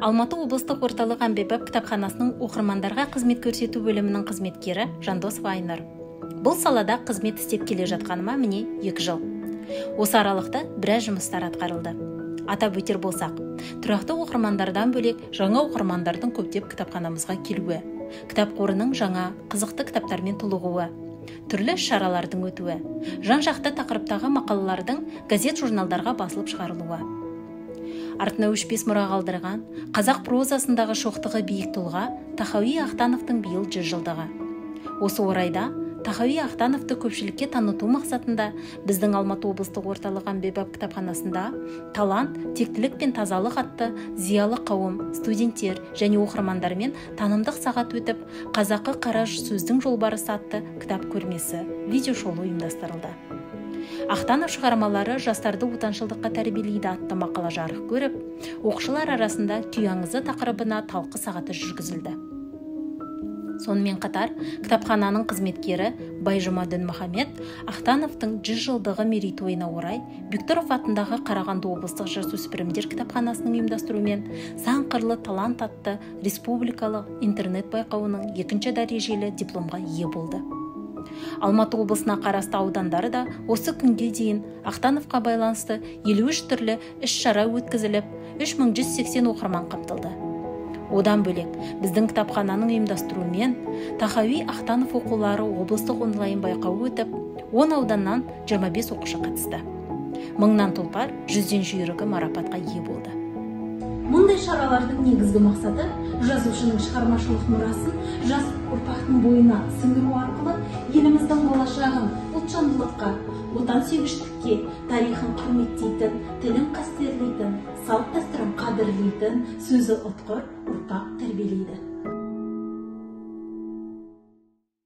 Алматы облыстық орталық Әмбебап кітапханасының оқырмандарға қызмет көрсету бөлімінің қызметкері Жандосова Айнұр. Бұл салада қызмет істеп келе жатқаныма міне 2 жыл. Осы аралықта біраз жұмыстар атқарылды. Атап өтер болсақ, тұрақты оқырмандардан бөлек жаңа оқырмандардың көптеп кітапханамызға келуі, кітап қорының жаңа қызықты кітаптармен толығуы, түрлі шаралардың өтуі, жан-жақты тақырыптағы мақалалардың газет-журналдарға басылып шығарылуы. Артына өшпес мұра қалдырған қазақ прозасындағы шоқтығы биік тұлға Тахауи Ахтановтың биыл 100 жылдығы. Осы орайда Тахауи Ахтановты көпшілікке таныту мақсатында біздің Алматы облыстық орталық Әмбебап кітапханасында талант, тектілік пен тазалық атты зиялы қауым, студенттер және оқырмандармен танымдық сағат өтіп, қазақы қара сөздің жолбарысы атты кітап көрмесі, видеошоу ұйымдастырылды. Ахтанов шығармалары жастарды отаншылдыққа тәрбиелейді атты мақала жарық көріп, оқушылар арасында күй аңызы тақырыбына талқы сағаты жүргізілді. Сонымен қатар, кітапхананың қызметкері Байжұма Дінмұхамед Ахтановтың 100 жылдығы мерейтойына орай Бектұров атындағы Қарағанды облыстық жасөспірімдер кітапханасының ұйымдастыруымен «Сан қырлы талант» атты республикалық интернет байқауының 2-ші дәрежелі дипломға ие болды. Алматы облысына қарасты аудандары да осы күнге дейін Ахтановқа байланысты 53 түрлі іс-шара өткізіліп, 3180 оқырман қамтылды. Одан бөлек, біздің кітапхананың ұйымдастыруымен Тахауи Ахтанов оқулары облыстық онлайн байқауы өтіп, 10 ауданнан 25 оқушы қатысты. 1000-нан тұлпар, 100-ден жүйрігі марапатқа ие болды. Мұндай шаралардың негізгі мақсаты жазушының шығармашылық мұрасын жас ұрпақтың бойына сіңіру арқылы еліміздің болашағын ұлтжандылыққа, отансүйгіштікке, тарихын құрметтейтін, тілін қастерлейтін, салт-дәстүрін қадірлейтін, сөзі ұтқыр ұрпақ тәрбиелейді.